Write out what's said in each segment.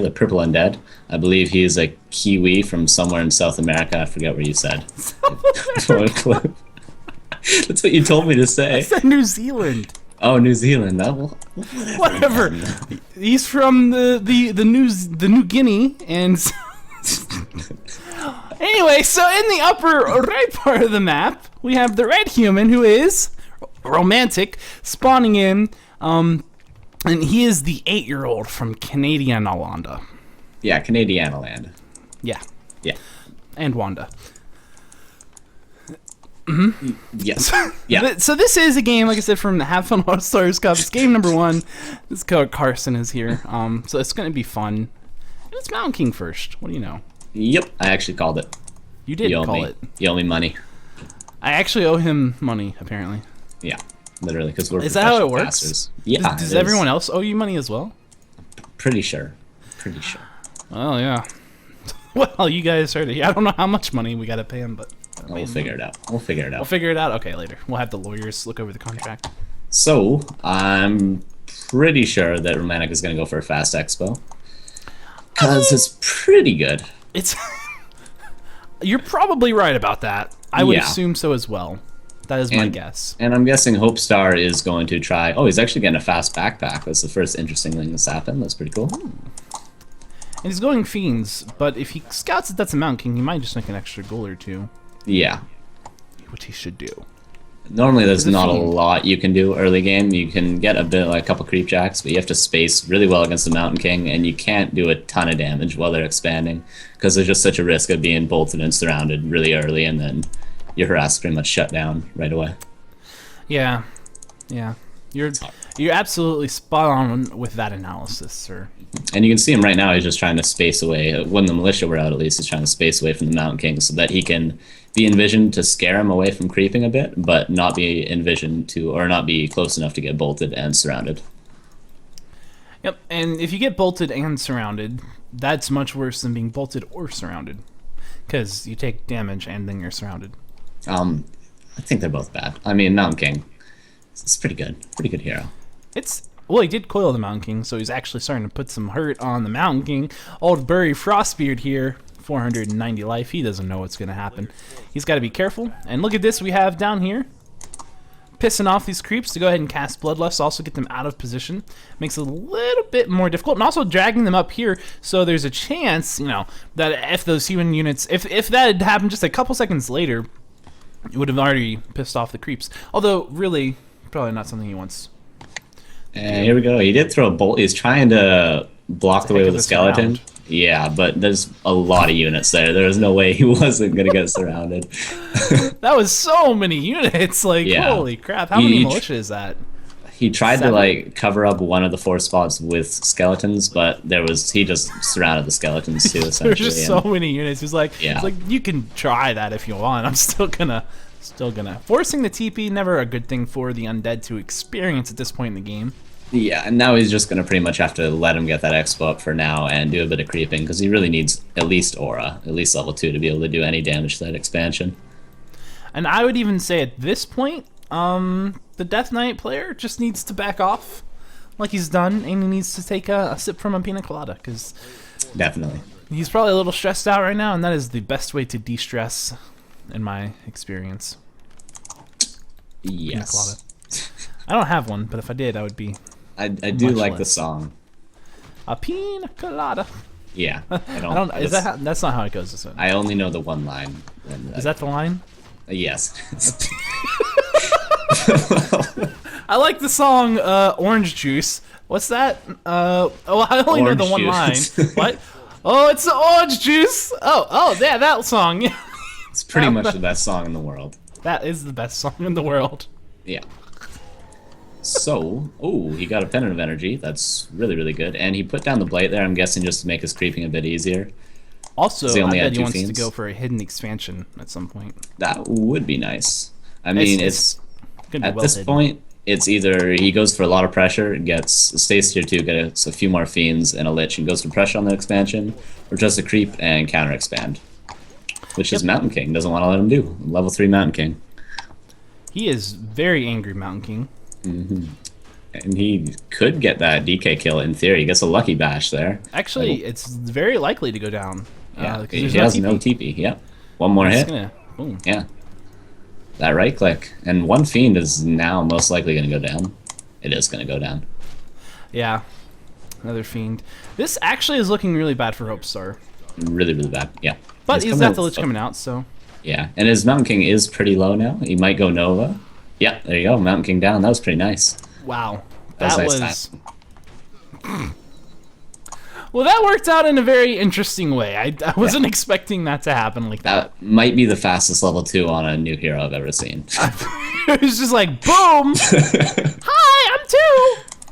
the purple undead. I believe he's a Kiwi from somewhere in South America. I forget where you said. That's what you told me to say. I said New Zealand. Oh, New Zealand. That will Whatever. He's from the New Guinea, and anyway, so in the upper right part of the map, we have the red human who is romantic spawning in, and he is the 8-year-old from Canadian Alanda. Yeah, Canadian land. Yeah. Yeah. And Wanda. Yes. Yeah. So this is a game, like I said, from the Have Fun HopeStar Cup. It's game number 1. This code Carson is here. So it's going to be fun. And it's Mountain King first. What do you know? Yep. I actually called it. You did call it. You owe me money. I actually owe him money, apparently. Yeah. Literally, because we're Is that how it works? casters. Yeah. Does everyone else owe you money as well? Pretty sure. Pretty sure. Oh, yeah. Well, you guys heard it. I don't know how much money we got to pay him, but... We'll figure it out. We'll figure it out. We'll figure it out? Okay, later. We'll have the lawyers look over the contract. So, I'm pretty sure that Romantic is going to go for a Fast Expo. Because it's pretty good. It's... You're probably right about that. I would assume so as well. That is my guess. And I'm guessing HopeStar is going to try... Oh, he's actually getting a fast backpack. That's the first interesting thing that's happened. That's pretty cool. And he's going Fiends, but if he scouts that that's a Mountain King, he might just make an extra goal or two. Yeah. Which he should do. Normally there's not a lot you can do early game. You can get a couple creep jacks, but you have to space really well against the Mountain King, and you can't do a ton of damage while they're expanding, because there's just such a risk of being bolted and surrounded really early, and then your harass pretty much shut down right away. Yeah. Yeah. You're absolutely spot on with that analysis, sir. And you can see him right now, he's just trying to space away. When the militia were out, at least, he's trying to space away from the Mountain King so that he can be envisioned to scare him away from creeping a bit, but not be envisioned to, or not be close enough to get bolted and surrounded. Yep, and if you get bolted and surrounded, that's much worse than being bolted or surrounded, because you take damage and then you're surrounded. I think they're both bad. I mean, Mountain King, it's pretty good hero. Well, he did coil the Mountain King, so he's actually starting to put some hurt on the Mountain King. Old Burry Frostbeard here, 490 life. He doesn't know what's going to happen. He's got to be careful. And look at this we have down here. Pissing off these creeps to go ahead and cast Bloodlust, also get them out of position. Makes it a little bit more difficult. And also dragging them up here, so there's a chance, that if those human units, if that had happened just a couple seconds later, it would have already pissed off the creeps. Although, really, probably not something he wants. And here we go. He did throw a bolt. He's trying to block the way with a skeleton. Yeah, but there's a lot of units there. There's no way he wasn't going to get surrounded. That was so many units. Holy crap. How many militia is that? He tried to cover up one of the 4 spots with skeletons, but he just surrounded the skeletons too, essentially. There's just so many units. He's like, you can try that if you want. I'm still gonna. Forcing the TP, never a good thing for the undead to experience at this point in the game. Yeah, and now he's just going to pretty much have to let him get that expo up for now and do a bit of creeping, because he really needs at least aura, at least level 2, to be able to do any damage to that expansion. And I would even say at this point, the Death Knight player just needs to back off like he's done, and he needs to take a sip from a pina colada, because definitely he's probably a little stressed out right now, and that is the best way to de-stress in my experience. Yes. I don't have one, but if I did, I would be. I do like the song. A pina colada. Yeah. That's not how it goes. I only know the one line. Is that the line? Yes. I like the song Orange Juice. What's that? I only know the one line. What? Oh, it's the Orange Juice. Oh, yeah, that song. It's pretty much the best song in the world. That is the best song in the world. Yeah. So, he got a Pennant of Energy. That's really, really good. And he put down the Blight there, I'm guessing, just to make his creeping a bit easier. Also, I bet he wants to go for a hidden expansion at some point. That would be nice. I mean, at this point, it's either he goes for a lot of pressure, stays tier 2, gets a few more Fiends and a Lich, and goes for pressure on the expansion, or just a creep and counter expand. Which is Mountain King. Doesn't want to let him do. Level 3 Mountain King. He is very angry Mountain King. Mm-hmm. And he could get that DK kill in theory. He gets a lucky bash there. Actually, it's very likely to go down. Yeah, 'cause he there's has TP. no TP. Yep. One more He's hit. gonna, boom. Yeah. That right click. And one fiend is now most likely going to go down. It is going to go down. Yeah. Another fiend. This actually is looking really bad for HopeStar. Really, really bad. Yeah. But he's coming got the out- Lich coming out, so. Yeah. And his Mountain King is pretty low now. He might go Nova. Yeah, there you go. Mountain King down. That was pretty nice. Wow. That That was was. Well, that worked out in a very interesting way. I wasn't expecting that to happen like that. That might be the fastest level 2 on a new hero I've ever seen. It was just like, boom! Hi, I'm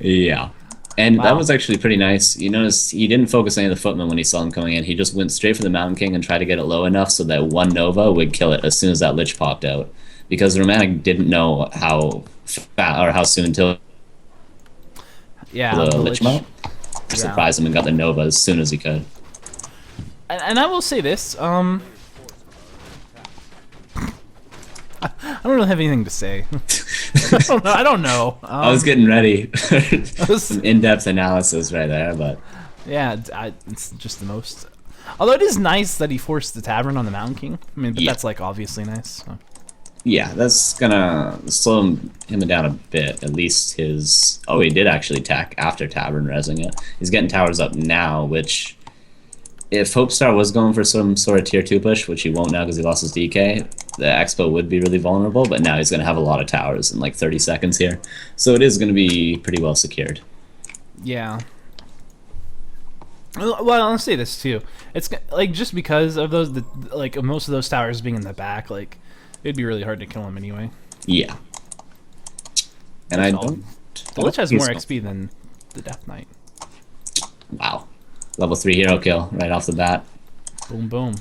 2! Yeah. And that Wow. was actually pretty nice. You notice he didn't focus any of the footmen when he saw him coming in. He just went straight for the Mountain King and tried to get it low enough so that one Nova would kill it as soon as that Lich popped out. Because Romantic didn't know how soon till Yeah, the the Lich Lich. mount. Surprised him and got the Nova as soon as he could. And I will say this, I don't really have anything to say. I don't know. I was getting ready. was- Some in-depth analysis right there, but Yeah, it's just the most. Although it is nice that he forced the Tavern on the Mountain King. I mean, but Yeah. that's like obviously nice. So. yeah, that's gonna slow him down a bit. At least his... Oh, he did actually attack after Tavern resing it. He's getting towers up now, which... If HopeStar was going for some sort of tier 2 push, which he won't now because he lost his DK, the Expo would be really vulnerable, but now he's going to have a lot of towers in like 30 seconds here. So it is going to be pretty well secured. Yeah. Well, I'll say this too. It's like just because of those, like most of those towers being in the back, like it'd be really hard to kill him anyway. Yeah. And I don't... The Lich has he's- more XP than the Death Knight. Wow. Level 3 hero kill right off the bat. Boom, boom.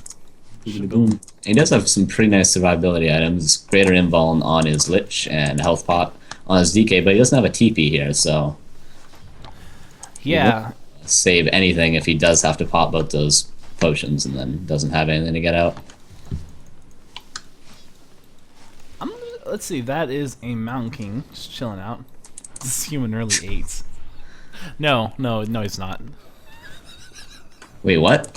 Boom. He does have some pretty nice survivability items. Greater invuln on his Lich and health pot on his DK, but he doesn't have a TP here, so Yeah. save anything if he does have to pop both those potions and then doesn't have anything to get out. Let's see. That is a Mountain King just chilling out. This is human early 8s. No, he's not. Wait, what?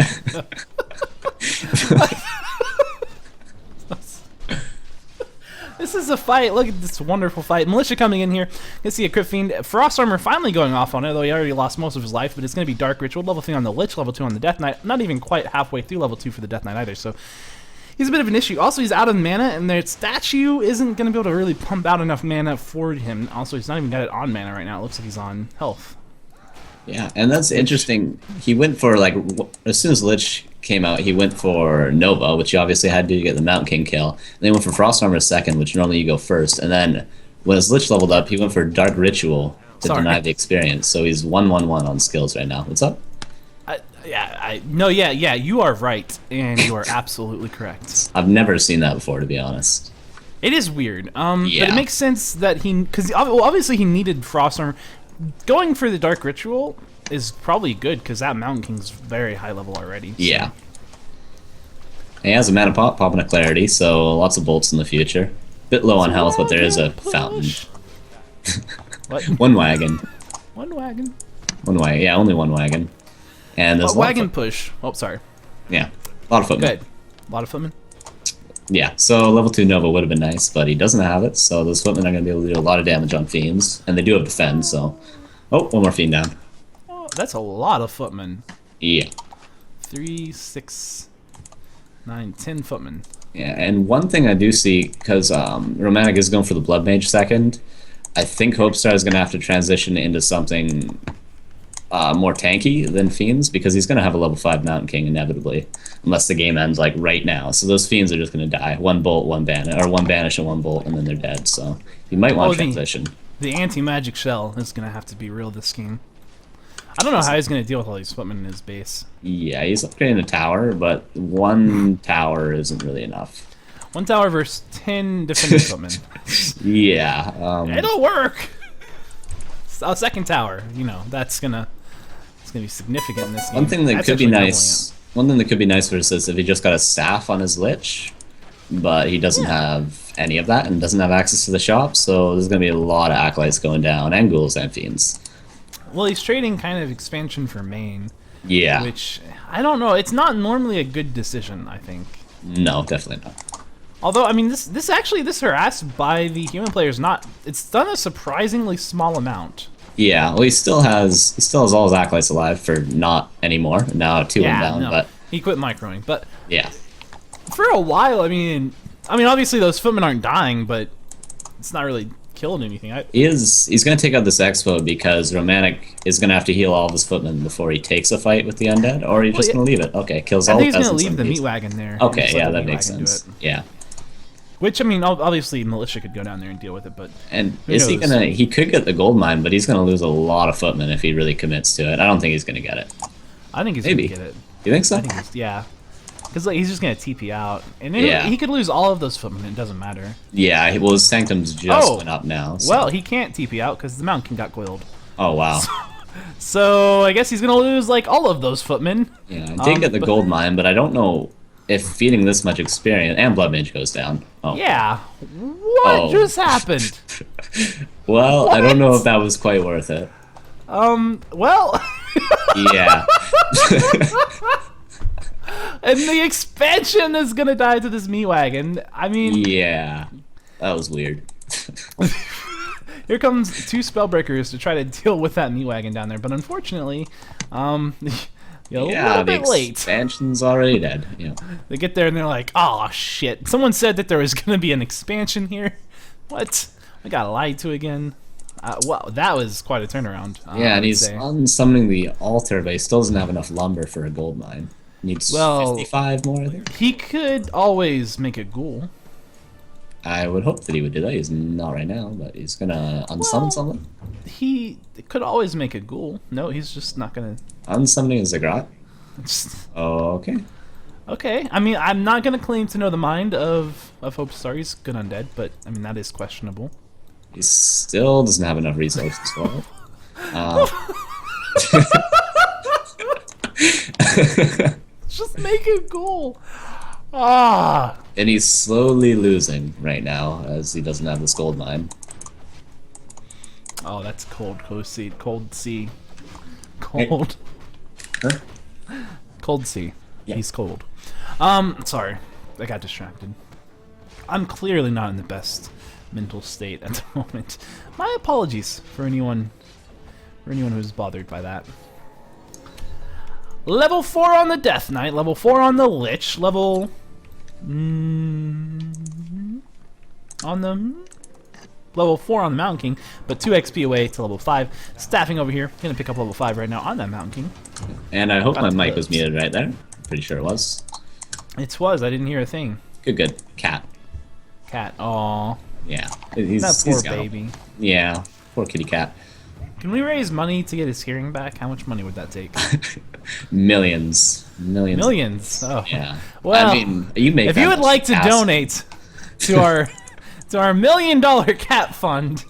This is a fight. Look at this wonderful fight. Militia coming in here. You see a Crypt Fiend. Frost Armor finally going off on it, though he already lost most of his life. But it's going to be Dark Ritual. Level 3 on the Lich, level 2 on the Death Knight. Not even quite halfway through level 2 for the Death Knight either. So he's a bit of an issue. Also, he's out of mana, and their statue isn't going to be able to really pump out enough mana for him. Also, he's not even got it on mana right now. It looks like he's on health. Yeah, and that's interesting. He went for, like, as soon as Lich came out, he went for Nova, which he obviously had to get the Mountain King kill. And then he went for Frost Armor second, which normally you go first. And then when his Lich leveled up, he went for Dark Ritual to deny the experience. So he's 1-1-1 on skills right now. What's up? Yeah, you are right, and you are absolutely correct. I've never seen that before, to be honest. It is weird, but Yeah. it makes sense that because obviously he needed Frost Armor. Going for the Dark Ritual is probably good because that Mountain King's very high level already. So. Yeah. He has a mana pot, popping a Clarity, so lots of bolts in the future. Bit low on health, but there is a fountain. What? One wagon. One wagon. One wagon. Yeah, only one wagon. And there's a lot of Wagon push. Oh, sorry. yeah, a lot of footmen. Good. A lot of footmen. Yeah, so level 2 Nova would have been nice, but he doesn't have it, so those footmen are going to be able to do a lot of damage on fiends, and they do have defend, so... Oh, one more fiend down. Oh, that's a lot of footmen. Yeah. 3, 6, 9, 10 footmen. Yeah, and one thing I do see, because Romantic is going for the Blood Mage second, I think HopeStar is going to have to transition into something more tanky than Fiends, because he's going to have a level 5 Mountain King inevitably, unless the game ends like right now. So those Fiends are just going to die. One bolt, one banish, or one banish and one bolt, and then they're dead. So you might want to transition. The anti-magic shell is going to have to be real this game. I don't know how he's going to deal with all these footmen in his base. Yeah, he's upgrading a tower, but one tower isn't really enough. One tower versus 10 defending footmen. Yeah. It'll work! A second tower, you know, it's gonna be significant in this game. One thing that That's could be actually nice. One thing that could be nice for us is if he just got a staff on his Lich, but he doesn't have any of that and doesn't have access to the shop, so there's going to be a lot of acolytes going down, and ghouls and fiends. Well, he's trading kind of expansion for main. Yeah. Which, I don't know, it's not normally a good decision, I think. No, definitely not. Although, I mean, this harass by the human player is not, it's done a surprisingly small amount. Yeah, well, he still has all his acolytes alive for not anymore. Now 2 and down, but he quit microing. But yeah, for a while, I mean, obviously those footmen aren't dying, but it's not really killing anything. He's going to take out this expo because Romantic is going to have to heal all of his footmen before he takes a fight with the undead, or he's just going to leave it. Okay, kills all the peasants. I think he's going to leave the meat wagon there. Okay, yeah, that makes sense. Yeah. Which, I mean, obviously militia could go down there and deal with it, but and is he gonna? He could get the gold mine, but he's gonna lose a lot of footmen if he really commits to it. I don't think he's gonna get it. I think he's gonna get it. You think so? I think yeah, because like, he's just gonna TP out, and then he could lose all of those footmen. It doesn't matter. Yeah, well, his sanctum's just went up now. So. Well, he can't TP out because the Mountain King got coiled. Oh wow. So I guess he's gonna lose like all of those footmen. Yeah, I did get the gold mine, but I don't know if feeding this much experience and blood mage goes down. Oh. Yeah. What just happened? Well, I don't know if that was quite worth it. Well. Yeah. And the expansion is gonna die to this meat wagon. I mean. Yeah. That was weird. Here comes 2 spellbreakers to try to deal with that meat wagon down there, but unfortunately, a little bit late. Expansion's already dead. Yeah. They get there and they're like, "Oh shit! Someone said that there was gonna be an expansion here. What? I got lied to again." Wow, that was quite a turnaround. Yeah, and he's unsummoning the altar, but he still doesn't have enough lumber for a gold mine. Needs 55 more, I think. He could always make a ghoul. I would hope that he would do that. He's not right now, but he's gonna unsummon someone. He could always make a ghoul. No, he's just not gonna. Unsummoning a Zagrat. Oh, okay. Okay. I mean, I'm not gonna claim to know the mind of HopeStar. He's good undead, but I mean that is questionable. He still doesn't have enough resources for it. Just make a ghoul. Ah. And he's slowly losing right now as he doesn't have this gold mine. Oh, that's cold. Cold sea. Cold. Huh? Cold sea. Yeah. He's cold. Sorry. I got distracted. I'm clearly not in the best mental state at the moment. My apologies for anyone who's bothered by that. Level 4 on the Death Knight, level 4 on the Lich, level level 4 on the Mountain King, but 2 XP away to level 5. Staffing over here, gonna pick up level 5 right now on that Mountain King. And I hope my mic was muted right there. Pretty sure it was. It was. I didn't hear a thing. Good. Cat. Cat. Aww. Yeah. That poor baby. Yeah. Poor kitty cat. Can we raise money to get his hearing back? How much money would that take? Millions. Oh. Yeah. Well, I mean, you make. If you would like to donate to our $1 million cat fund,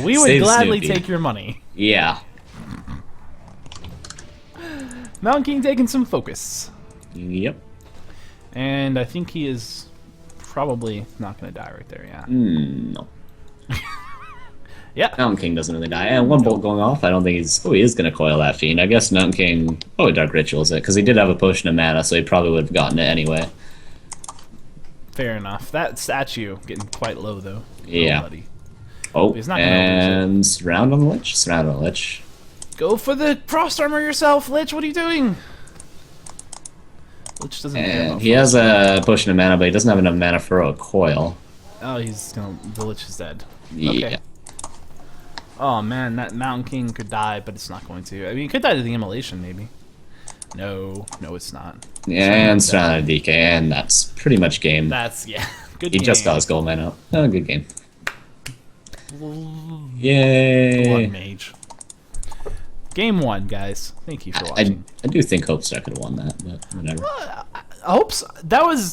we would gladly take your money. Yeah. Mountain King taking some focus. Yep. And I think he is probably not going to die right there, yeah. No. Yeah. Mountain King doesn't really die. And one bolt going off, I don't think he's... Oh, he is going to coil that fiend. I guess Mountain King... Oh, Dark Rituals it, because he did have a potion of mana, so he probably would have gotten it anyway. Fair enough. That statue getting quite low, though. Yeah. Buddy. Oh, he's not and surround on the Lich? Surround on the Lich. Go for the frost armor yourself, Lich. What are you doing? Lich doesn't care about he has a potion of mana, but he doesn't have enough mana for a coil. Oh, he's gonna... The Lich is dead. Yeah. Okay. Oh man, that Mountain King could die, but it's not going to. I mean, it could die to the immolation, maybe. No, it's not. Yeah, and surrounded DK, and that's pretty much game. That's, yeah. Good He game. just got his gold mine out. Oh, good game. Yay! Blood Mage. Game 1, guys. Thank you for watching. I do think HopeStar could have won that, but whatever.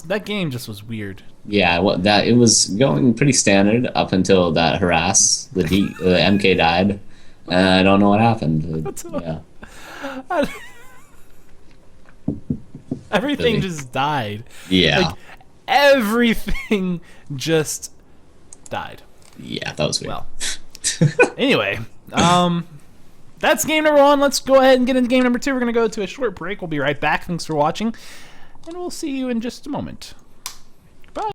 That game just was weird. Yeah, it was going pretty standard up until that harass. The MK died, and I don't know what happened. Yeah. Everything just died. Yeah. Like, everything just died. Yeah, that was weird. Well, anyway, that's game number 1. Let's go ahead and get into game number 2. We're going to go to a short break. We'll be right back. Thanks for watching, and we'll see you in just a moment.